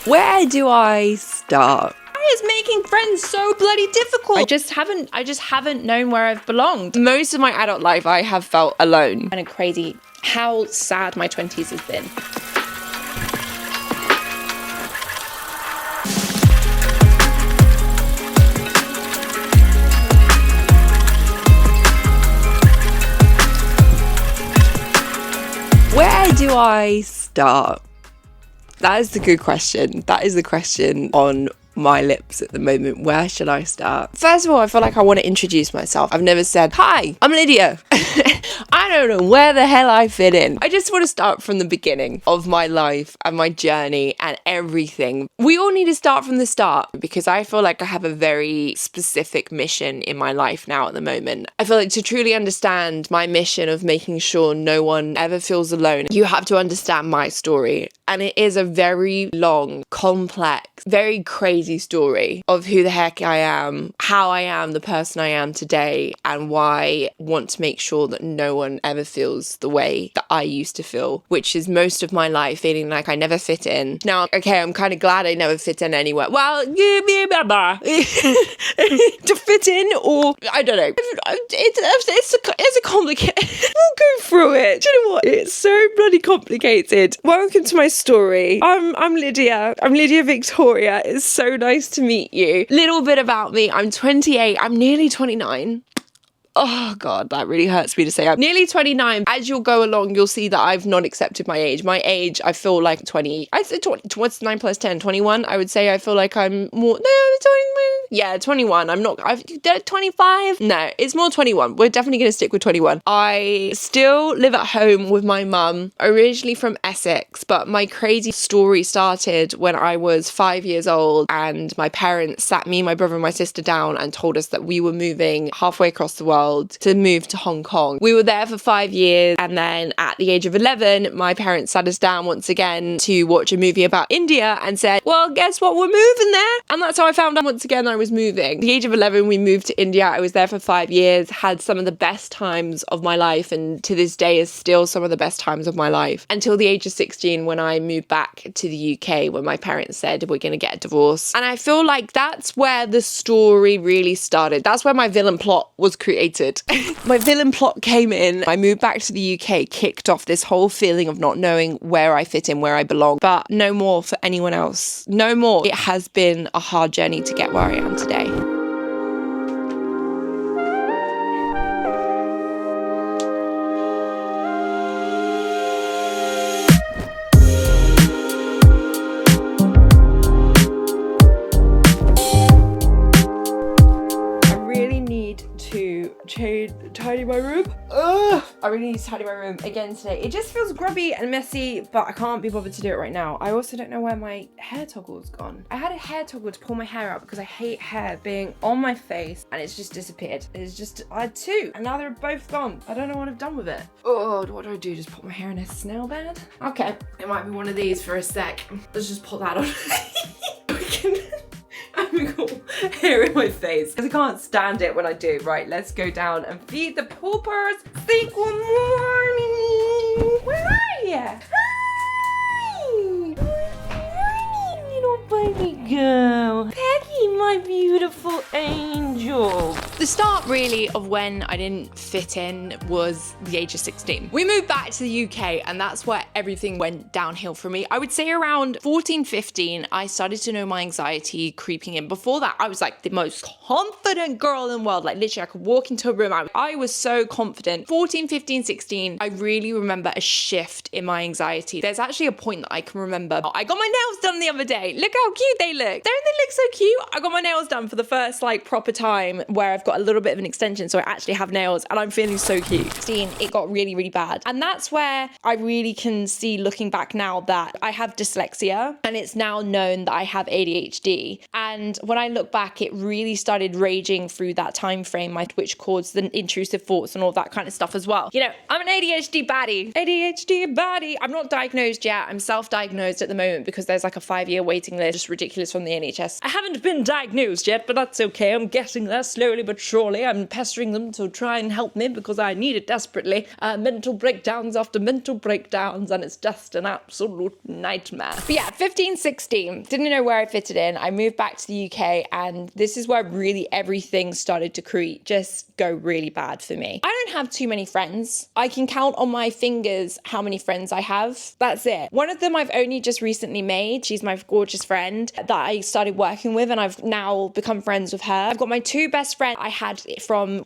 Where do I start? Why is making friends so bloody difficult? I just haven't known where I've belonged. Most of my adult life, I have felt alone. Kind of crazy how sad my 20s has been. Where do I start? That is the good question. That is the question on my lips at the moment. Where should I start? First of all, I feel like I want to introduce myself. I've never said, hi, I'm Lydia. I don't know where the hell I fit in. I just want to start from the beginning of my life and my journey and everything. We all need to start from the start because I feel like I have a very specific mission in my life now at the moment. I feel like to truly understand my mission of making sure no one ever feels alone, you have to understand my story. And it is a very long, complex, very crazy story of who the heck I am, how I am the person I am today, and why I want to make sure that no one ever feels the way that I used to feel, which is most of my life feeling like I never fit in. Now, okay, I'm kind of glad I never fit in anywhere. Well, to fit in, or I don't know. It's a complicated. We'll go through it. Do you know what? It's so bloody complicated. Welcome to my story. I'm Lydia. I'm Lydia Victoria. It's so nice to meet you. Little bit about me. I'm 28. I'm nearly 29. Oh God, that really hurts me to say. I'm nearly 29. As you'll go along, you'll see that I've not accepted my age. My age, I feel like 20. I said 20. What's 9 plus 10? 21. I would say I feel like I'm more. No, 21. Yeah, 21. I'm not. 25. No, it's more 21. We're definitely going to stick with 21. I still live at home with my mum, originally from Essex, but my crazy story started when I was 5 years old, and my parents sat me, my brother, and my sister down and told us that we were moving halfway across the world to move to Hong Kong. We were there for 5 years, and then at the age of 11, my parents sat us down once again to watch a movie about India and said, well, guess what? We're moving there. And that's how I found out once again I was moving. At the age of 11, we moved to India. I was there for 5 years, had some of the best times of my life, and to this day is still some of the best times of my life. Until the age of 16, when I moved back to the UK, when my parents said, we're going to get a divorce. And I feel like that's where the story really started. That's where my villain plot was created. My villain plot came in. I moved back to the UK, kicked off this whole feeling of not knowing where I fit in, where I belong. But no more for anyone else. No more. It has been a hard journey to get where I am today. Tidy my room. I really need to tidy my room again today. It just feels grubby and messy, but I can't be bothered to do it right now. I also don't know where my hair toggle's gone. I had a hair toggle to pull my hair out because I hate hair being on my face, and it's just disappeared. I had two, and now they're both gone. I don't know what I've done with it. Oh, what do I do? Just put my hair in a snail bed? Okay, it might be one of these for a sec. Let's just put that on. I've got hair in my face because I can't stand it when I do. Right, let's go down and feed the poopers. Say good morning. Where are you? Hi. Good morning, little baby girl. Peggy, my beautiful angel. The start really of when I didn't fit in was the age of 16. We moved back to the UK, and that's where everything went downhill for me. I would say around 14, 15, I started to know my anxiety creeping in. Before that, I was like the most confident girl in the world. Like literally, I could walk into a room. I was so confident. 14, 15, 16, I really remember a shift in my anxiety. There's actually a point that I can remember. I got my nails done the other day. Look how cute they look. Don't they look so cute? I got my nails done for the first like proper time where I've got a little bit of an extension, so I actually have nails, and I'm feeling so cute. 16, it got really, really bad. And that's where I really can see, looking back now, that I have dyslexia, and it's now known that I have ADHD. And when I look back, it really started raging through that time frame, which caused the intrusive thoughts and all that kind of stuff as well. You know, I'm an ADHD baddie. ADHD baddie. I'm not diagnosed yet. I'm self-diagnosed at the moment because there's like a 5-year waiting list. Just ridiculous from the NHS. I haven't been diagnosed yet, but that's okay. I'm getting there slowly but surely. I'm pestering them to try and help me because I need it desperately. Mental breakdowns after mental breakdowns, and it's just an absolute nightmare. But yeah, 15, 16, didn't know where I fitted in. I moved back to the UK, and this is where really everything started to just go really bad for me. I don't have too many friends. I can count on my fingers how many friends I have. That's it. One of them I've only just recently made. She's my gorgeous friend that I started working with, and I've now become friends with her. I've got my two best friends I had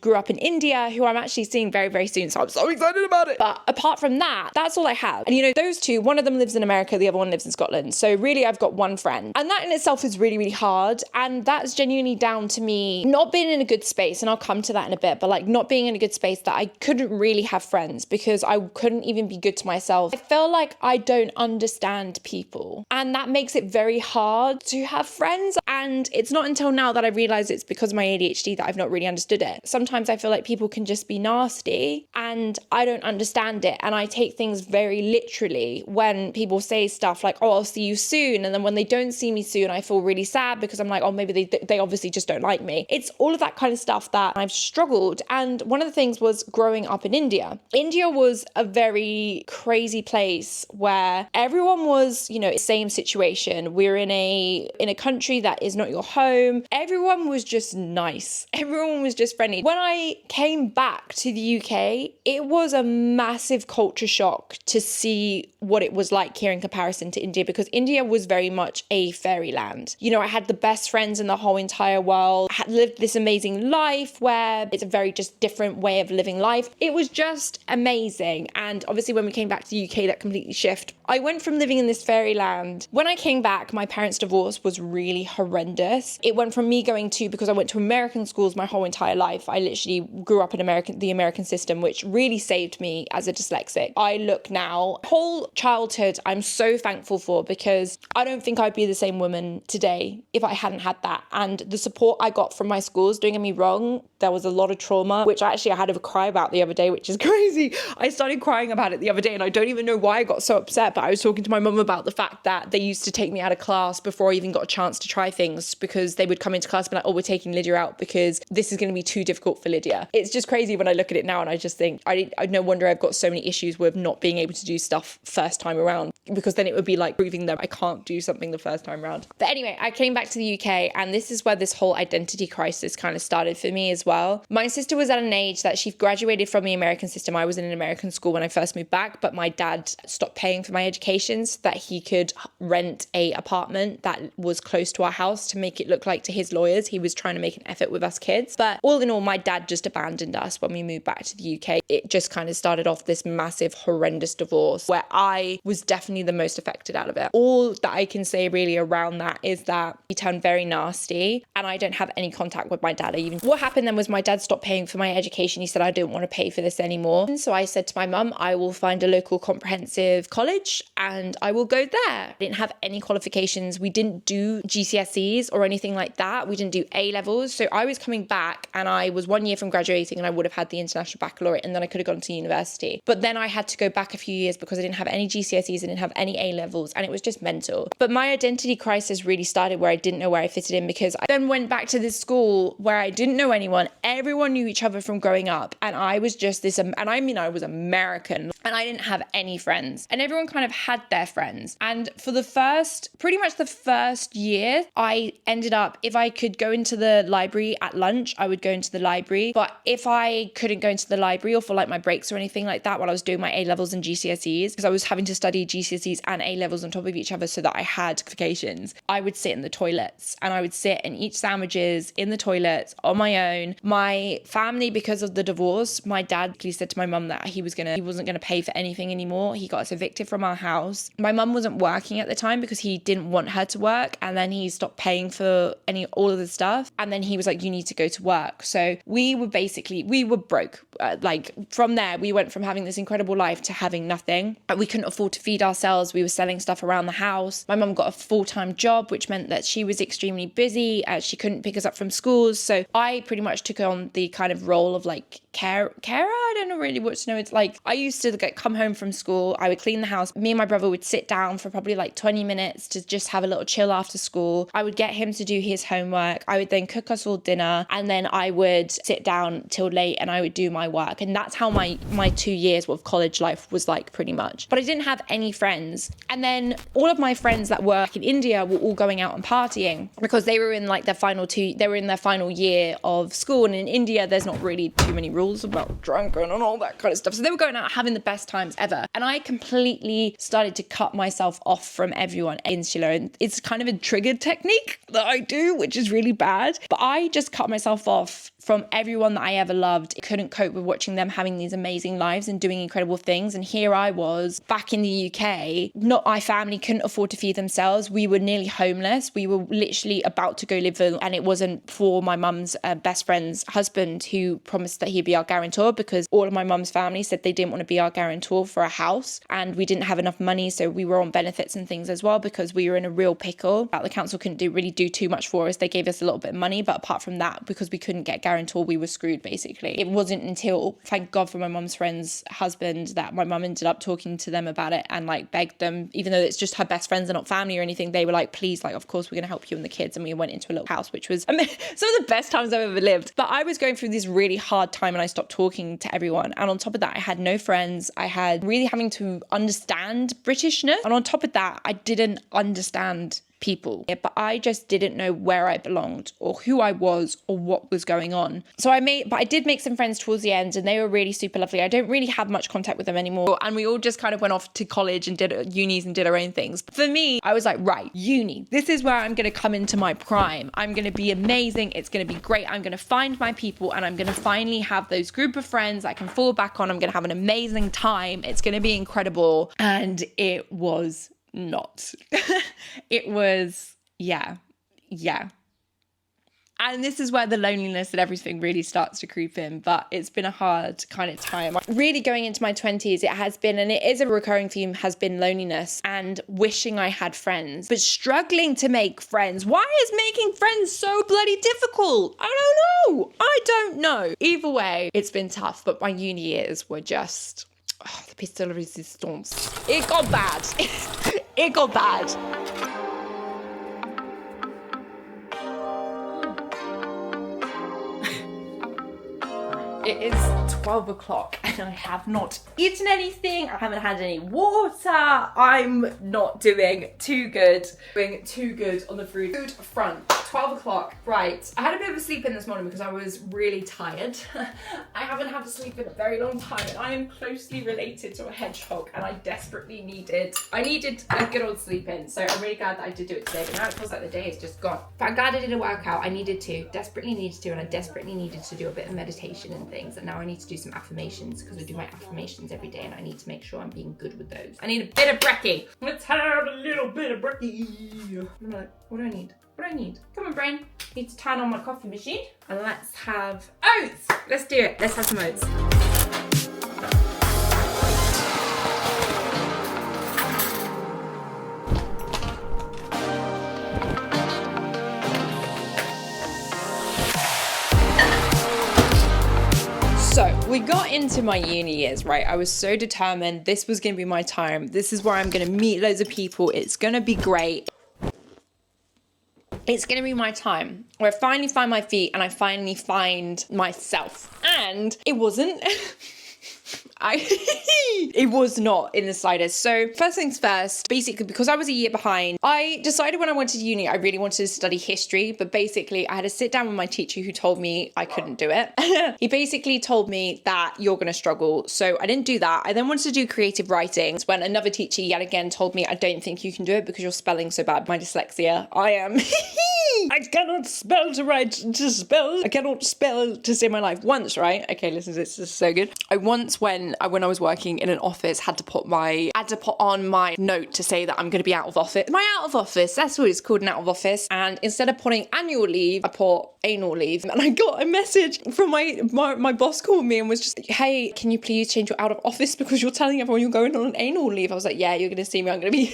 grew up in India, who I'm actually seeing very, very soon. So I'm so excited about it. But apart from that, that's all I have. And you know, those two, one of them lives in America, the other one lives in Scotland. So really I've got one friend. And that in itself is really, really hard. And that's genuinely down to me not being in a good space. And I'll come to that in a bit, but like not being in a good space that I couldn't really have friends because I couldn't even be good to myself. I feel like I don't understand people. And that makes it very hard to have friends. And it's not until now that I realize it's because of my ADHD that I've not really understood it. Sometimes I feel like people can just be nasty and I don't understand it. And I take things very literally when people say stuff like, oh, I'll see you soon. And then when they don't see me soon, I feel really sad because I'm like, oh, maybe they obviously just don't like me. It's all of that kind of stuff that I've struggled. And one of the things was growing up in India. India was a very crazy place where everyone was, you know, same situation. We're in a country that is not your home. Everyone was just nice. Everyone was just friendly. When I came back to the UK, it was a massive culture shock to see what it was like here in comparison to India, because India was very much a fairyland. You know, I had the best friends in the whole entire world. I had lived this amazing life where it's a very just different way of living life. It was just amazing. And obviously when we came back to the UK, that completely shifted. I went from living in this fairyland. When I came back, my parents' divorce was really horrendous. It went from me because I went to American schools my whole entire life. I literally grew up in the American system, which really saved me as a dyslexic. I look now, whole childhood, I'm so thankful for, because I don't think I'd be the same woman today if I hadn't had that. And the support I got from my schools, don't get me wrong, there was a lot of trauma, which I had to cry about the other day, which is crazy. I started crying about it the other day and I don't even know why I got so upset, but I was talking to my mum about the fact that they used to take me out of class before I even got a chance to try things, because they would come into class and be like, oh, we're taking Lydia out because this is going to be too difficult for Lydia. It's just crazy when I look at it now and I just think, I no wonder I've got so many issues with not being able to do stuff first time around, because then it would be like proving that I can't do something the first time around. But anyway, I came back to the UK and this is where this whole identity crisis kind of started for me as well. My sister was at an age that she graduated from the American system. I was in an American school when I first moved back, but my dad stopped paying for my education so that he could rent a apartment that was close to our house to make it look like to his lawyers he was trying to make an effort with us kids. But all in all, my dad just abandoned us when we moved back to the UK. It just kind of started off this massive, horrendous divorce where I was definitely the most affected out of it. All that I can say really around that is that he turned very nasty and I don't have any contact with my dad. What happened then was my dad stopped paying for my education. He said, I don't want to pay for this anymore. And so I said to my mum, I will find a local comprehensive college and I will go there. I didn't have any qualifications. We didn't do GCSEs or anything like that. We didn't do A levels. So I was coming back and I was 1 year from graduating and I would have had the international baccalaureate and then I could have gone to university. But then I had to go back a few years because I didn't have any GCSEs, I didn't have any A levels, and it was just mental. But my identity crisis really started where I didn't know where I fitted in, because I then went back to this school where I didn't know anyone. Everyone knew each other from growing up. And I was just this, and I mean, I was American and I didn't have any friends and everyone kind of had their friends. And for pretty much the first year, I ended up, if I could go into the library at lunch, I would go into the library. But if I couldn't go into the library or for like my breaks or anything like that while I was doing my A levels and GCSEs, because I was having to study GCSEs and A levels on top of each other so that I had qualifications, I would sit in the toilets and I would sit and eat sandwiches in the toilets on my own. My family, because of the divorce, my dad said to my mum that he wasn't gonna pay for anything anymore. He got us evicted from our house. My mum wasn't working at the time because he didn't want her to work, and then he stopped paying for all of the stuff, and then he was like, you need to go to work. So we were broke. Like from there, we went from having this incredible life to having nothing. We couldn't afford to feed ourselves. We were selling stuff around the house. My mum got a full-time job, which meant that she was extremely busy. She couldn't pick us up from schools. So I pretty much took on the kind of role of like carer. I don't know really what to know. It's like, I used to come home from school, I would clean the house. Me and my brother would sit down for probably like 20 minutes to just have a little chill after school. I would get him to do his homework. I would then cook us all dinner, and then I would sit down till late and I would do my work. And that's how my 2 years of college life was like, pretty much. But I didn't have any friends. And then all of my friends that were in India were all going out and partying because they were in like their final year of school. And in India, there's not really too many rules about drunken and all that kind of stuff. So they were going out having the best times ever. And I completely started to cut myself off from everyone. Insular. And it's kind of a triggered technique that I do, which is really bad. But I just cut myself off from everyone that I ever loved. I couldn't cope with watching them having these amazing lives and doing incredible things. And here I was back in the UK, my family couldn't afford to feed themselves. We were nearly homeless. We were literally about to go live and it wasn't for my mum's best friend's husband, who promised that he'd be our guarantor, because all of my mum's family said they didn't want to be our guarantor for a house, and we didn't have enough money, so we were on benefits and things as well because we were in a real pickle. The council couldn't really do too much for us. They gave us a little bit of money, but apart from that, because we couldn't get guarantor, we were screwed basically. It wasn't until, thank God for my mum's friend's husband, that my mum ended up talking to them about it and like begged them, even though it's just her best friends and not family or anything, they were like, please, like, of course we're going to help you and the kids. And we went into a little house, which was some of the best times I've ever lived. But I was going through this really hard time and I stopped talking to everyone. And on top of that, I had no friends. I had really having to understand Britishness. And on top of that, I didn't understand people, but I just didn't know where I belonged or who I was or what was going on. So I did make some friends towards the end, and they were really super lovely. I don't really have much contact with them anymore, and we all just kind of went off to college and did unis and did our own things. But for me, I was like, right, uni, this is where I'm going to come into my prime. I'm going to be amazing. It's going to be great. I'm going to find my people, and I'm going to finally have those group of friends I can fall back on. I'm going to have an amazing time. It's going to be incredible. And it was not. It was, yeah. And this is where the loneliness and everything really starts to creep in. But it's been a hard kind of time. Really going into my 20s, it has been, and it is a recurring theme, has been loneliness and wishing I had friends, but struggling to make friends. Why is making friends so bloody difficult? I don't know. Either way, it's been tough, but my uni years were just... the piece de resistance. It got bad. It got bad. It is 12 o'clock and I have not eaten anything. I haven't had any water. I'm not doing too good. Doing too good on the food front. 12 o'clock, right. I had a bit of a sleep in this morning because I was really tired. I haven't had to sleep in a very long time, and I am closely related to a hedgehog, and I desperately needed a good old sleep in. So I'm really glad that I did do it today, but now it feels like the day is just gone. But I'm glad I did a workout. I desperately needed to, and I desperately needed to do a bit of meditation and things. And now I need to do some affirmations because I do my affirmations every day, and I need to make sure I'm being good with those. I need a bit of brekkie. Let's have a little bit of brekkie. I'm like, what do I need? What do I need? Come on, brain. Need to turn on my coffee machine. And let's have oats. Let's do it. Let's have some oats. So we got into my uni years, right? I was so determined. This was going to be my time. This is where I'm going to meet loads of people. It's going to be great. It's going to be my time where I finally find my feet and I finally find myself. And it wasn't. It was not in the slightest. So first things first, basically because I was a year behind, I decided when I went to uni, I really wanted to study history, but basically I had to sit down with my teacher who told me I couldn't do it. He basically told me that you're going to struggle. So I didn't do that. I then wanted to do creative writing when another teacher yet again told me I don't think you can do it because your spelling's so bad. My dyslexia. I cannot spell to write to spell. I cannot spell to save my life. Once, right? Okay, listen, this is so good. I once when I was working in an office had to put on my note to say that I'm going to be out of office. My out of office, that's what it's called, an out of office. And instead of putting annual leave, I put anal leave. And I got a message from my boss called me and was just like, hey, can you please change your out of office because you're telling everyone you're going on an anal leave? I was like, yeah, you're going to see me. I'm going to be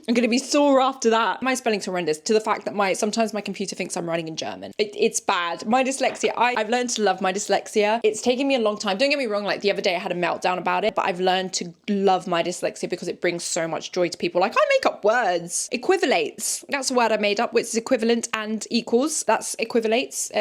I'm going to be sore after that. My spelling's horrendous, to the fact that sometimes my computer thinks I'm writing in German. It's bad. My dyslexia, I've learned to love my dyslexia. It's taken me a long time. Don't get me wrong, like the other day I had a meltdown about it, but I've learned to love my dyslexia because it brings so much joy to people. Like, I make up words. Equivalates. That's a word I made up, which is equivalent and equals. That's equivalates.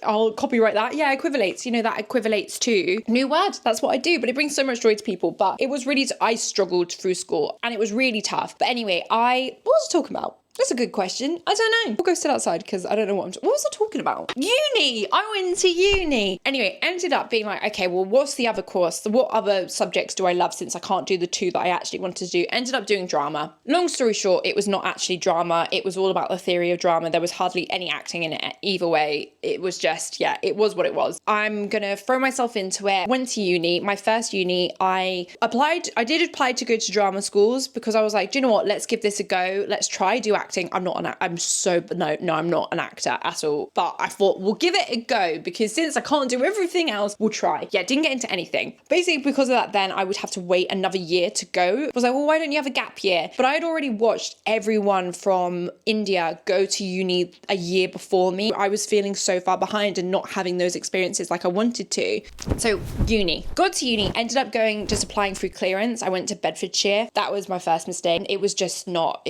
I'll copyright that. Yeah, equivalates. You know, that equivalates to new word. That's what I do, but it brings so much joy to people. But it was really, I struggled through school and it was really tough. But anyway, what was I talking about? That's a good question. I don't know. We'll go sit outside because I don't know what was I talking about? Uni! I went to uni! Anyway, ended up being like, okay, well, what's the other course? What other subjects do I love since I can't do the two that I actually wanted to do? Ended up doing drama. Long story short, it was not actually drama. It was all about the theory of drama. There was hardly any acting in it. Either way, it was just, yeah, it was what it was. I'm gonna throw myself into it. Went to uni. My first uni, I did apply to go to drama schools because I was like, do you know what? Let's give this a go. Let's try do acting. I'm not an actor at all. But I thought we'll give it a go because since I can't do everything else, we'll try. Yeah, didn't get into anything. Basically because of that, then I would have to wait another year to go. I was like, well, why don't you have a gap year? But I had already watched everyone from India go to uni a year before me. I was feeling so far behind and not having those experiences like I wanted to. So uni. Got to uni, ended up just applying through clearance. I went to Bedfordshire. That was my first mistake. It was not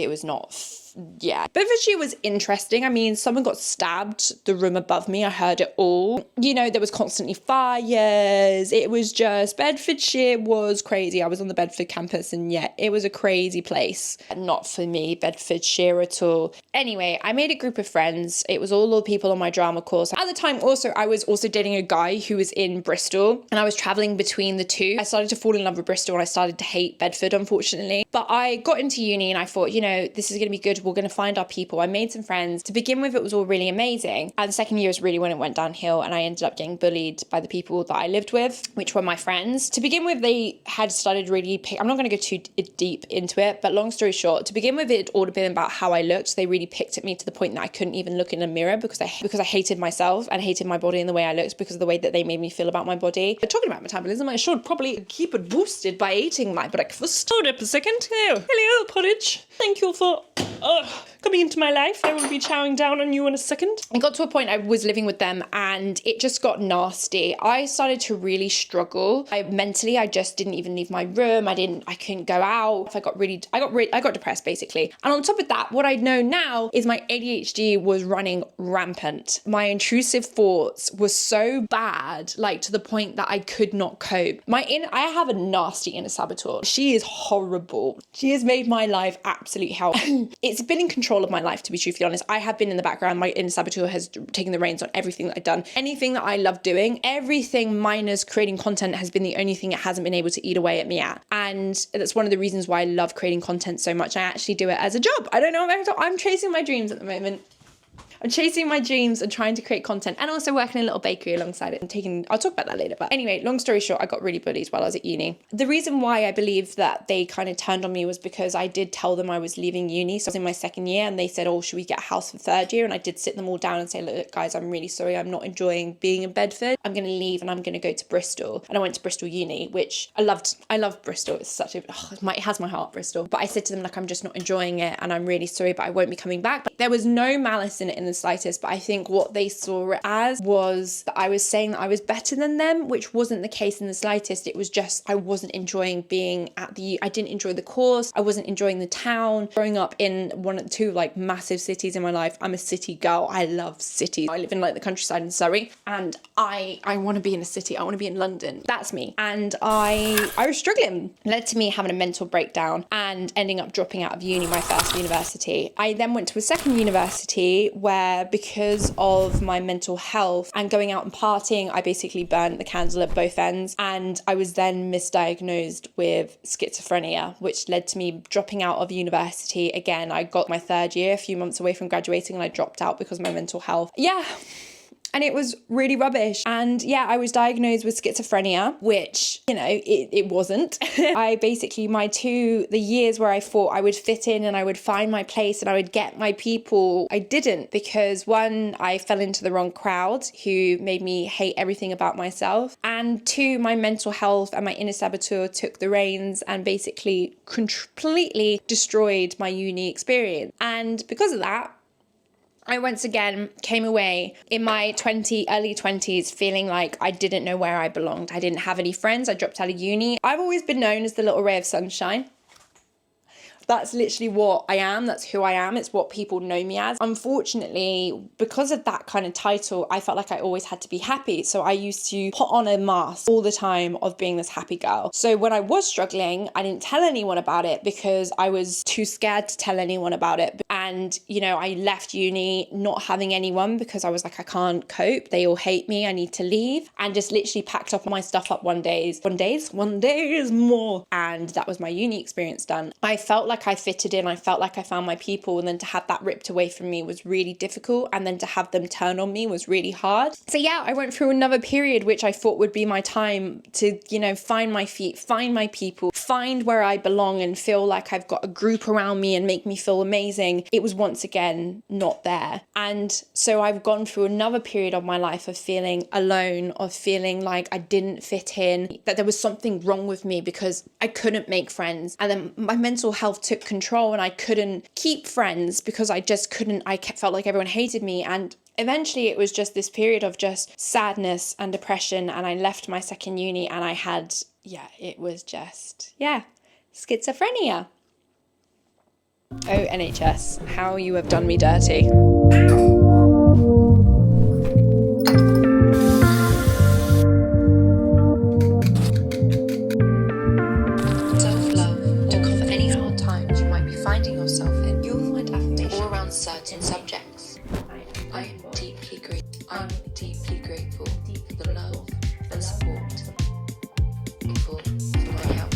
yeah. Bedfordshire was interesting. I mean, someone got stabbed the room above me. I heard it all. You know, there was constantly fires. It was just, Bedfordshire was crazy. I was on the Bedford campus and yeah, it was a crazy place. Not for me, Bedfordshire at all. Anyway, I made a group of friends. It was all the people on my drama course. At the time also, I was also dating a guy who was in Bristol and I was traveling between the two. I started to fall in love with Bristol and I started to hate Bedford, unfortunately. But I got into uni and I thought, you know, this is going to be good. We're going to find our people. I made some friends. To begin with, it was all really amazing. And the second year was really when it went downhill and I ended up getting bullied by the people that I lived with, which were my friends. To begin with, they had started really I'm not going to go too deep into it, but long story short, to begin with, it had all been about how I looked. They really picked at me to the point that I couldn't even look in a mirror because I hated myself and hated my body and the way I looked because of the way that they made me feel about my body. But talking about metabolism, I should probably keep it boosted by eating my breakfast. Hold up a second. Hello, porridge. Thank you for coming into my life. I will be chowing down on you in a second. I got to a point I was living with them and it just got nasty. I started to really struggle. Mentally, I just didn't even leave my room. I couldn't go out. I got depressed basically. And on top of that, what I know now is my ADHD was running rampant. My intrusive thoughts were so bad, like to the point that I could not cope. I have a nasty inner saboteur. She is horrible. She has made my life absolute hell. It's been in control of my life, to be truthfully honest. I have been in the background. My inner saboteur has taken the reins on everything that I've done. Anything that I love doing, everything minus creating content has been the only thing it hasn't been able to eat away at me at. And that's one of the reasons why I love creating content so much. I actually do it as a job. I don't know. I'm chasing my dreams at the moment. I'm chasing my dreams and trying to create content and also working in a little bakery alongside it and I'll talk about that later. But anyway, long story short, I got really bullied while I was at uni. The reason why I believe that they kind of turned on me was because I did tell them I was leaving uni. So I was in my second year and they said, oh, should we get a house for third year? And I did sit them all down and say, look, guys, I'm really sorry. I'm not enjoying being in Bedford. I'm going to leave and I'm going to go to Bristol. And I went to Bristol Uni, which I love Bristol. It's such it has my heart, Bristol. But I said to them, like, I'm just not enjoying it and I'm really sorry, but I won't be coming back. But there was no malice in it in the slightest. But I think what they saw it as was that I was saying that I was better than them, which wasn't the case in the slightest. It was just I wasn't enjoying I didn't enjoy the course. I wasn't enjoying the town. Growing up in one of the two like massive cities in my life, I'm a city girl. I love cities. I live in like the countryside in Surrey and I want to be in a city. I want to be in London. That's me. And I was struggling. It led to me having a mental breakdown and ending up dropping out of uni, my first university. I then went to a second university where because of my mental health and going out and partying, I basically burnt the candle at both ends. And I was then misdiagnosed with schizophrenia, which led to me dropping out of university. Again, I got my third year, a few months away from graduating, and I dropped out because of my mental health. Yeah. And it was really rubbish. And yeah, I was diagnosed with schizophrenia, which, you know, it wasn't. I basically, the years where I thought I would fit in and I would find my place and I would get my people, I didn't, because one, I fell into the wrong crowd who made me hate everything about myself. And two, my mental health and my inner saboteur took the reins and basically completely destroyed my uni experience. And because of that, I once again came away in my early 20s feeling like I didn't know where I belonged. I didn't have any friends. I dropped out of uni. I've always been known as the little ray of sunshine. That's literally what I am. That's who I am. It's what people know me as. Unfortunately, because of that kind of title, I felt like I always had to be happy. So I used to put on a mask all the time of being this happy girl. So when I was struggling, I didn't tell anyone about it because I was too scared to tell anyone about it. And, you know, I left uni not having anyone because I was like, I can't cope. They all hate me. I need to leave. And just literally packed up my stuff up one day is more. And that was my uni experience done. I felt like I fitted in. I felt like I found my people. And then to have that ripped away from me was really difficult. And then to have them turn on me was really hard. So yeah, I went through another period, which I thought would be my time to, you know, find my feet, find my people, find where I belong and feel like I've got a group around me and make me feel amazing. It was once again not there. And so I've gone through another period of my life of feeling alone, of feeling like I didn't fit in, that there was something wrong with me because I couldn't make friends. And then my mental health took control and I couldn't keep friends because I just couldn't, felt like everyone hated me. And eventually it was just this period of just sadness and depression. And I left my second uni and I had, it was just, schizophrenia. Oh, NHS, how you have done me dirty. Self-love to comfort any hard times you might be finding yourself in. You'll find affirmation all around certain subjects. I am deeply grateful for the love and support. Grateful for my help.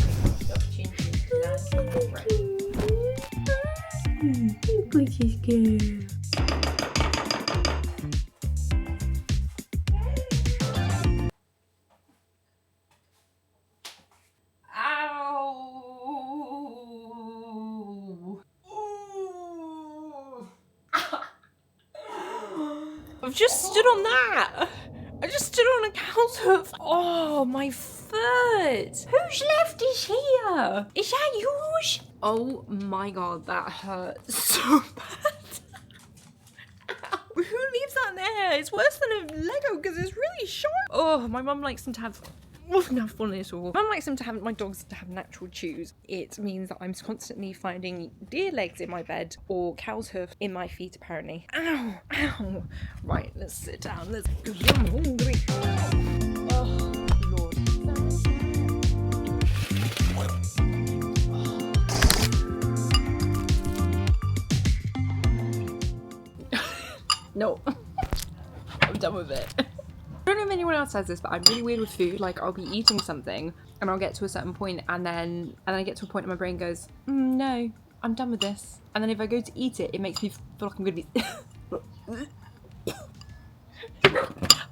I've just stood on that. I just stood on a cow's hoof. Oh, my foot. Whose left is here? Is that yours? Oh my god, that hurts so bad. Who leaves that there? It's worse than a Lego because it's really sharp. Oh, my mum likes them to have... Mum likes them to have my dogs to have natural chews. It means that I'm constantly finding deer legs in my bed or cow's hoof in my feet apparently. Ow, ow. Right, let's sit down. Let's go. I'm hungry. Oh, Lord. No, I'm done with it. I don't know if anyone else says this, but I'm really weird with food. Like, I'll be eating something and I'll get to a certain point and then I get to a point and my brain goes, no, I'm done with this. And then if I go to eat it, it makes me feel like I'm gonna be...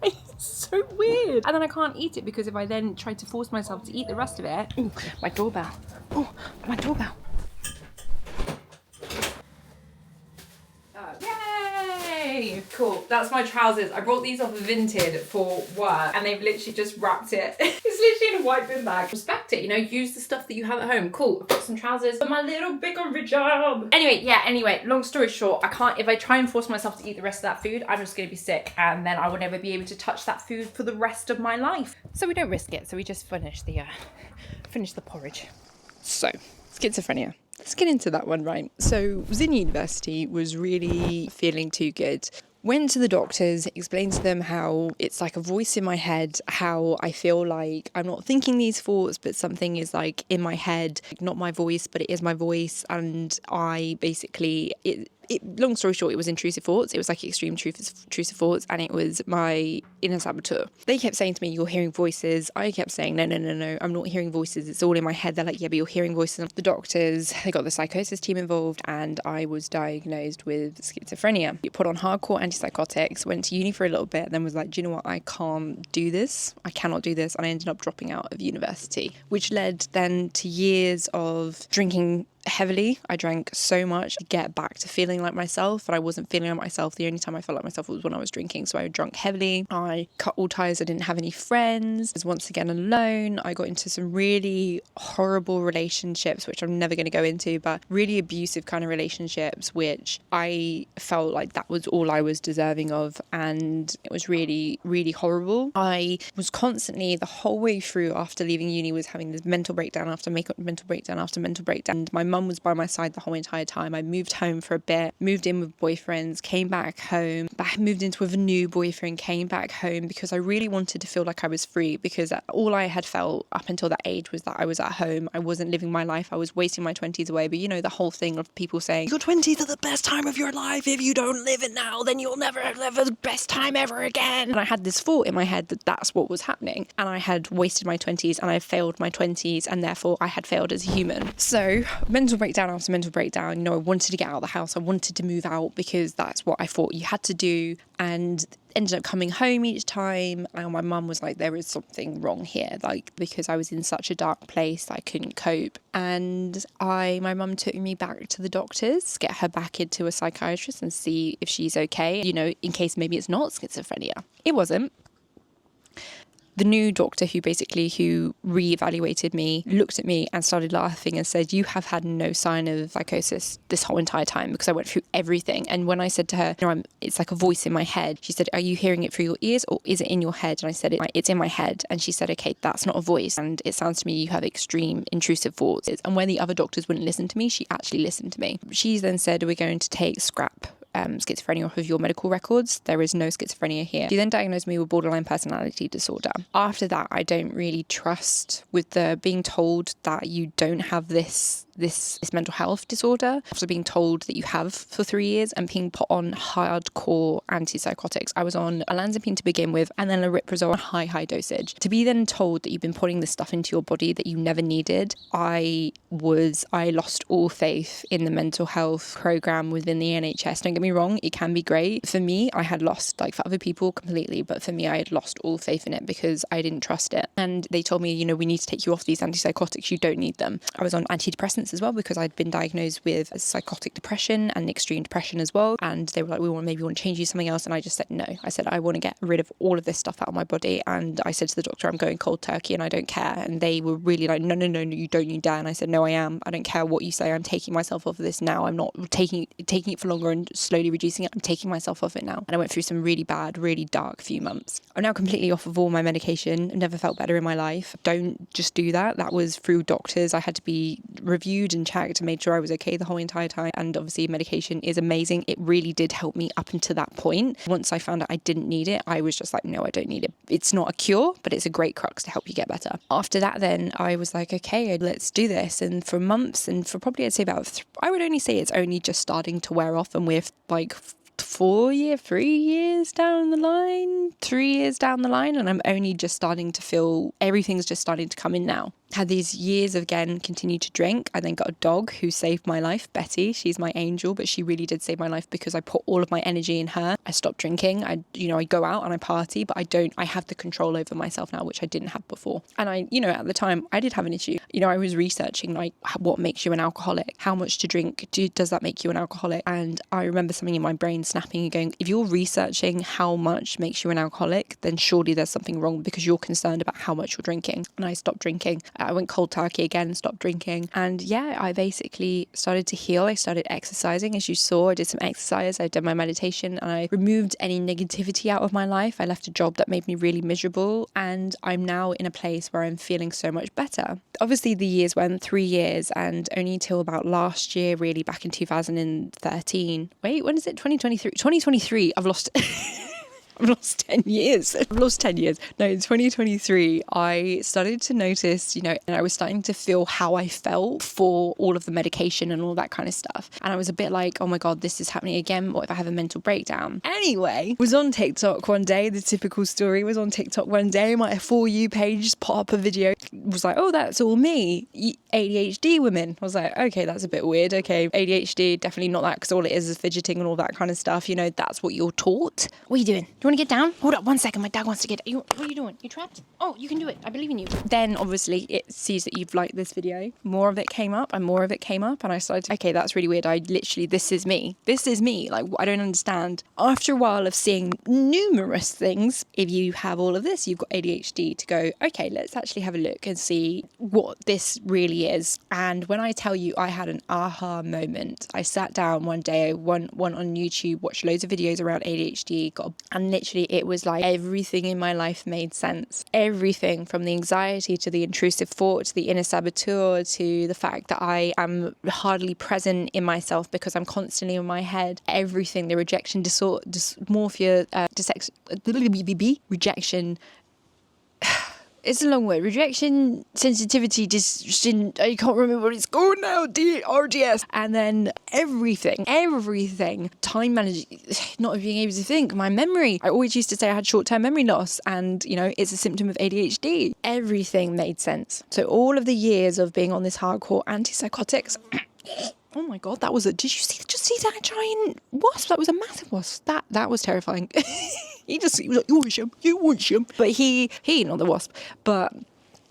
It's so weird. And then I can't eat it because if I then try to force myself to eat the rest of it... Ooh, my doorbell. Oh, my doorbell. Yay! Cool, that's my trousers. I brought these off of Vinted for work and they've literally just wrapped it. It's literally in a white bin bag. Respect it, you know, use the stuff that you have at home. Cool, I've got some trousers for my little bigger job. Anyway, long story short, if I try and force myself to eat the rest of that food, I'm just gonna be sick and then I will never be able to touch that food for the rest of my life. So we don't risk it, so we just finish the porridge. So, schizophrenia. Let's get into that one, right? So, was in university, was really feeling too good. Went to the doctors, explained to them how it's like a voice in my head, how I feel like I'm not thinking these thoughts, but something is like in my head, not my voice, but it is my voice. And I basically, long story short, it was intrusive thoughts. It was like extreme intrusive thoughts, and it was my inner saboteur. They kept saying to me, you're hearing voices. I kept saying, no, I'm not hearing voices. It's all in my head. They're like, yeah, but you're hearing voices. The doctors, they got the psychosis team involved, and I was diagnosed with schizophrenia. Put on hardcore antipsychotics, went to uni for a little bit, and then was like, do you know what? I can't do this. I cannot do this. And I ended up dropping out of university, which led then to years of drinking heavily. I drank so much to get back to feeling like myself, but I wasn't feeling like myself. The only time I felt like myself was when I was drinking. So I drank heavily. I cut all ties. I didn't have any friends. I was once again alone. I got into some really horrible relationships, which I'm never going to go into, but really abusive kind of relationships, which I felt like that was all I was deserving of. And it was really, really horrible. I was constantly, the whole way through after leaving uni, was having this mental breakdown after mental breakdown after mental breakdown. And my mum was by my side the whole entire time. I moved home for a bit, moved in with boyfriends, came back home, moved into with a new boyfriend, came back home because I really wanted to feel like I was free, because all I had felt up until that age was that I was at home. I wasn't living my life. I was wasting my 20s away. But you know, the whole thing of people saying, your 20s are the best time of your life. If you don't live it now, then you'll never live the best time ever again. And I had this thought in my head that that's what was happening. And I had wasted my 20s and I failed my 20s, and therefore I had failed as a human. So mental breakdown after mental breakdown, you know, I wanted to get out of the house. I wanted to move out because that's what I thought you had to do. And ended up coming home each time, and my mum was like, there is something wrong here, like, because I was in such a dark place I couldn't cope. And my mum took me back to the doctors, get her back into a psychiatrist and see if she's okay, you know, in case maybe it's not schizophrenia. It wasn't. The new doctor who re-evaluated me looked at me and started laughing and said, you have had no sign of psychosis this whole entire time, because I went through everything. And when I said to her, it's like a voice in my head, she said, are you hearing it through your ears or is it in your head? And I said, it's in my head. And she said, okay, that's not a voice. And it sounds to me you have extreme intrusive thoughts. And when the other doctors wouldn't listen to me, she actually listened to me. She then said, we're going to take scrap schizophrenia off of your medical records. There is no schizophrenia here. She then diagnosed me with borderline personality disorder. After that, I don't really trust with the being told that you don't have this mental health disorder after being told that you have for 3 years and being put on hardcore antipsychotics. I was on olanzapine to begin with, and then aripiprazole high dosage. To be then told that you've been putting this stuff into your body that you never needed, I lost all faith in the mental health program within the NHS. Don't get me wrong, it can be great. For me, I had lost, like for other people completely, but for me, I had lost all faith in it because I didn't trust it. And they told me, you know, we need to take you off these antipsychotics, you don't need them. I was on antidepressants as well because I'd been diagnosed with psychotic depression and extreme depression as well. And they were like, we want to change you something else. And I just said no. I said, I want to get rid of all of this stuff out of my body. And I said to the doctor, I'm going cold turkey and I don't care. And they were really like, no, you don't need that. And I said, no, I am. I don't care what you say. I'm taking myself off of this now. I'm not taking it for longer and slowly reducing it. I'm taking myself off it now. And I went through some really bad, really dark few months. I'm now completely off of all my medication. I've never felt better in my life. Don't just do that. That was through doctors. I had to be reviewed and checked and made sure I was okay the whole entire time. And obviously medication is amazing. It really did help me up until that point. Once I found out I didn't need it, I was just like, no, I don't need it. It's not a cure, but it's a great crux to help you get better. After that, then I was like, okay, let's do this. And for months, and for probably I'd say about, I would only say it's only just starting to wear off, and we're like 3 years down the line, and I'm only just starting to feel everything's just starting to come in now. Had these years of, again, continued to drink. I then got a dog who saved my life, Betty. She's my angel, but she really did save my life because I put all of my energy in her. I stopped drinking. I go out and I party, but I have the control over myself now, which I didn't have before. And at the time I did have an issue. I was researching like what makes you an alcoholic, how much to drink, does that make you an alcoholic? And I remember something in my brain snapping and going, if you're researching how much makes you an alcoholic, then surely there's something wrong because you're concerned about how much you're drinking. And I stopped drinking. I went cold turkey again, stopped drinking. And yeah, I basically started to heal. I started exercising. As you saw, I did some exercise. I did my meditation and I removed any negativity out of my life. I left a job that made me really miserable. And I'm now in a place where I'm feeling so much better. Obviously, the years went 3 years, and only till about last year, really back in 2013. Wait, when is it? 2023? 2023, I've lost... I've lost 10 years. I've lost 10 years. No, in 2023, I started to notice, and I was starting to feel how I felt for all of the medication and all that kind of stuff. And I was a bit like, oh my God, this is happening again. What if I have a mental breakdown? Anyway, was on TikTok one day. The typical story was on TikTok one day. My For You page just put up a video. It was like, oh, that's all me. ADHD women. I was like, okay, that's a bit weird. Okay, ADHD, definitely not that, because all it is fidgeting and all that kind of stuff. That's what you're taught. What are you doing? Do you want to get down? Hold up 1 second. My dad wants to get... What are you doing? You trapped? Oh, you can do it. I believe in you. Then, obviously, it sees that you've liked this video. More of it came up and more of it came up. And I started, okay, that's really weird. This is me. This is me. Like, I don't understand. After a while of seeing numerous things, if you have all of this, you've got ADHD, to go, okay, let's actually have a look and see what this really is. And when I tell you I had an aha moment, I sat down one day, went on YouTube, watched loads of videos around ADHD, and literally it was like everything in my life made sense. Everything from the anxiety to the intrusive thought to the inner saboteur to the fact that I am hardly present in myself because I'm constantly in my head. Everything, the rejection disorder, dysmorphia, rejection. It's a long word. Rejection, sensitivity, I can't remember what it's called now. RDS. And then everything. Time management, not being able to think. My memory. I always used to say I had short-term memory loss, and it's a symptom of ADHD. Everything made sense. So all of the years of being on this hardcore antipsychotics. Oh my God, that was did you see that giant wasp? That was a massive wasp. That was terrifying. He was like, you want some. But he not the wasp, but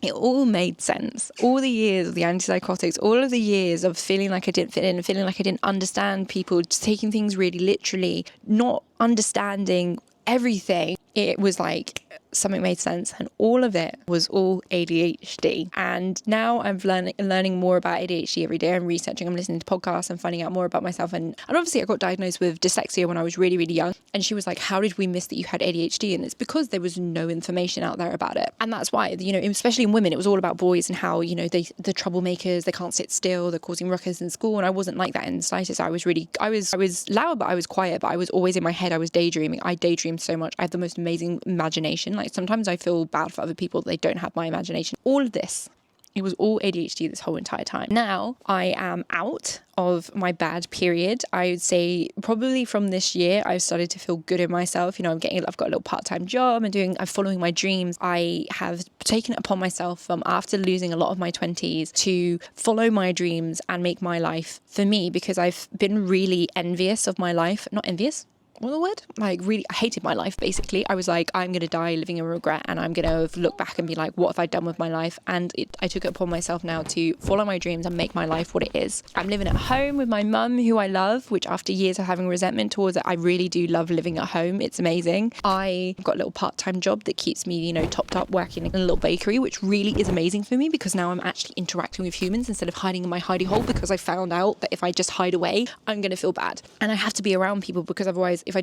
it all made sense. All the years of the antipsychotics, all of the years of feeling like I didn't fit in, feeling like I didn't understand people, just taking things really literally, not understanding everything. It was like something made sense, and all of it was all ADHD. And now I'm learning more about ADHD every day. I'm researching, I'm listening to podcasts, and finding out more about myself. And obviously I got diagnosed with dyslexia when I was really, really young. And she was like, how did we miss that you had ADHD? And it's because there was no information out there about it. And that's why, especially in women, it was all about boys and how, the troublemakers, they can't sit still, they're causing ruckus in school. And I wasn't like that in the slightest. I was loud, but I was quiet, but I was always in my head. I was daydreaming. I daydreamed so much. I had the most amazing imagination. Like, sometimes I feel bad for other people that they don't have my imagination. All of this, it was all ADHD this whole entire time. Now I am out of my bad period. I would say probably from this year, I've started to feel good in myself. I've got a little part-time job. I'm following my dreams. I have taken it upon myself after losing a lot of my 20s to follow my dreams and make my life for me, because I've been really envious of my life. Not envious. What the word? Like, really, I hated my life, basically. I was like, I'm going to die living in regret, and I'm going to look back and be like, what have I done with my life? And I took it upon myself now to follow my dreams and make my life what it is. I'm living at home with my mum, who I love, which after years of having resentment towards it, I really do love living at home. It's amazing. I've got a little part-time job that keeps me, topped up, working in a little bakery, which really is amazing for me, because now I'm actually interacting with humans instead of hiding in my hidey hole, because I found out that if I just hide away, I'm going to feel bad. And I have to be around people, because otherwise, if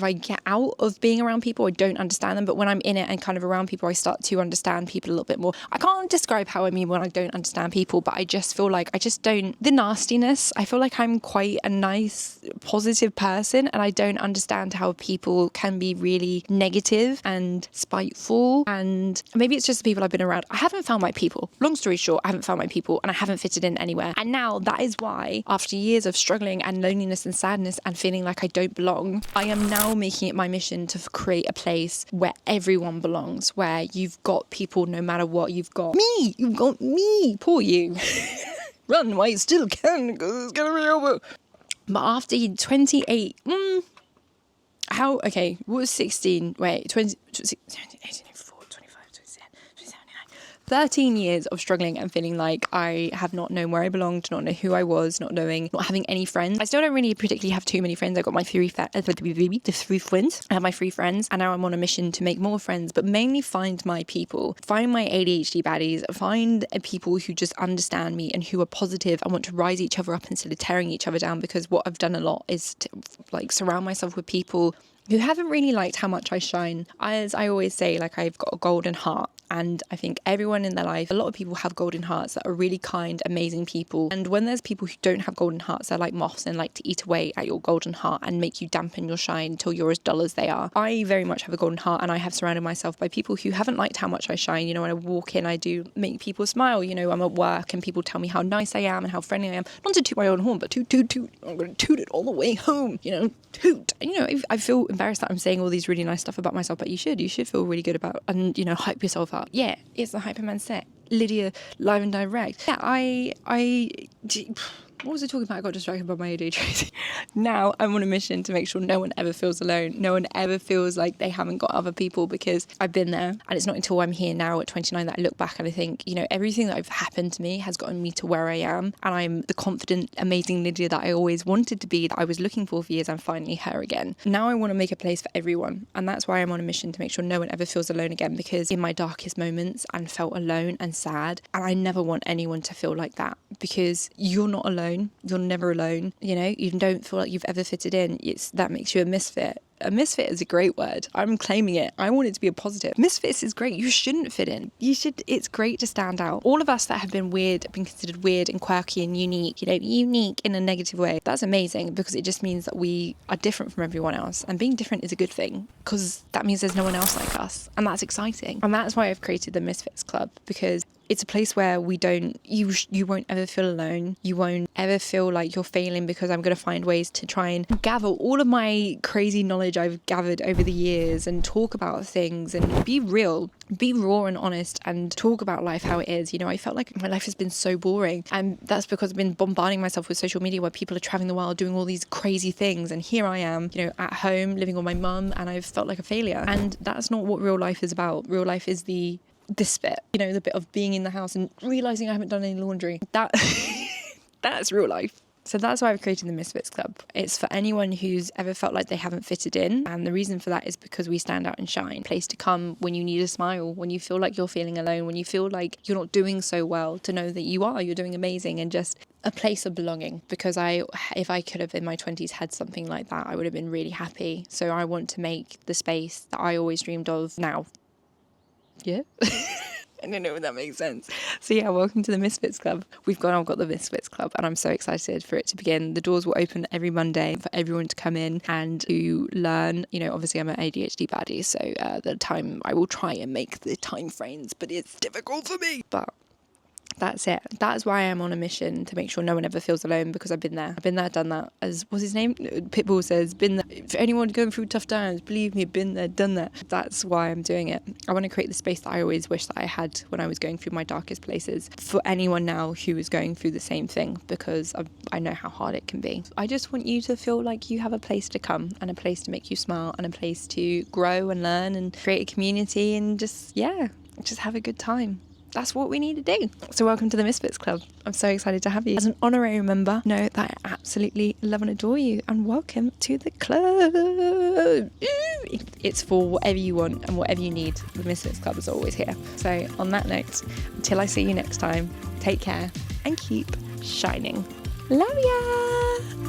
I get out of being around people, I don't understand them. But when I'm in it and kind of around people, I start to understand people a little bit more. I can't describe how I mean when I don't understand people, but I just feel like the nastiness, I feel like I'm quite a nice, positive person, and I don't understand how people can be really negative and spiteful. And maybe it's just the people I've been around. I haven't found my people. Long story short, I haven't found my people, and I haven't fitted in anywhere. And now that is why, after years of struggling and loneliness and sadness and feeling like I don't belong, I am now making it my mission to create a place where everyone belongs, where you've got people no matter what. You've got me, poor you. Run while you still can, because it's gonna be over. But after 28, what was 16? Wait, 20, 17, 18, 24, 25, 26, 27, 29. 13 years of struggling and feeling like I have not known where I belonged, not know who I was, not having any friends. I still don't really particularly have too many friends. I got my three friends. I have my 3 friends, and now I'm on a mission to make more friends, but mainly find my people, find my ADHD baddies, find people who just understand me and who are positive and want to rise each other up instead of tearing each other down. Because what I've done a lot is to surround myself with people who haven't really liked how much I shine. As I always say, I've got a golden heart. And I think everyone in their life, a lot of people have golden hearts that are really kind, amazing people. And when there's people who don't have golden hearts, they're like moths and like to eat away at your golden heart and make you dampen your shine until you're as dull as they are. I very much have a golden heart, and I have surrounded myself by people who haven't liked how much I shine. You know, when I walk in, I do make people smile. You know, I'm at work and people tell me how nice I am and how friendly I am. Not to toot my own horn, but toot, toot, toot. I'm going to toot it all the way home, you know, toot. And, you know, I feel embarrassed that I'm saying all these really nice stuff about myself, but you should feel really good about, and, you know, hype yourself up. Yeah, it's the Hyperman set. Lydia, live and direct. Yeah, what was I talking about? I got distracted by my ADHD. Now I'm on a mission to make sure no one ever feels alone. No one ever feels like they haven't got other people, because I've been there. And it's not until I'm here now at 29 that I look back and I think, you know, everything that have happened to me has gotten me to where I am. And I'm the confident, amazing Lydia that I always wanted to be, that I was looking for years. I'm finally her again. Now I want to make a place for everyone. And that's why I'm on a mission to make sure no one ever feels alone again, because in my darkest moments and felt alone and sad, and I never want anyone to feel like that, because you're not alone. You're never alone. You know, you don't feel like you've ever fitted in. That makes you a misfit. A misfit is a great word. I'm claiming it. I want it to be a positive. Misfits is great. You shouldn't fit in. It's great to stand out. All of us that have been weird, been considered weird and quirky and unique, you know, unique in a negative way. That's amazing, because it just means that we are different from everyone else. And being different is a good thing, because that means there's no one else like us. And that's exciting. And that's why I've created the Misfits Club, because it's a place where you won't ever feel alone. You won't ever feel like you're failing, because I'm going to find ways to try and gather all of my crazy knowledge I've gathered over the years and talk about things and be real, be raw and honest, and talk about life how it is. You know, I felt like my life has been so boring, and that's because I've been bombarding myself with social media where people are traveling the world doing all these crazy things, and here I am, you know, at home living with my mum, and I've felt like a failure. And that's not what real life is about. Real life is this bit, you know, the bit of being in the house and realising I haven't done any laundry. That's real life. So that's why I've created the Misfits Club. It's for anyone who's ever felt like they haven't fitted in. And the reason for that is because we stand out and shine. Place to come when you need a smile, when you feel like you're feeling alone, when you feel like you're not doing so well, to know that you're doing amazing, and just a place of belonging. Because if I could have in my 20s had something like that, I would have been really happy. So I want to make the space that I always dreamed of now. Yeah. I don't know if that makes sense. So yeah, welcome to the Misfits Club. I've got the Misfits Club, and I'm so excited for it to begin. The doors will open every Monday for everyone to come in and to learn. You know, obviously I'm an ADHD baddie, so I will try and make the time frames, but it's difficult for me. But that's it. That's why I'm on a mission to make sure no one ever feels alone, because I've been there, done that. As what's his name? Pitbull says, been there. If anyone going through tough times, believe me, been there, done that. That's why I'm doing it. I want to create the space that I always wish that I had when I was going through my darkest places, for anyone now who is going through the same thing, because I know how hard it can be. I just want you to feel like you have a place to come, and a place to make you smile, and a place to grow and learn and create a community, and just have a good time. That's what we need to do. So welcome to the Misfits Club. I'm so excited to have you. As an honorary member, know that I absolutely love and adore you, and welcome to the club. It's for whatever you want and whatever you need. The Misfits Club is always here. So on that note, until I see you next time, take care and keep shining. Love ya!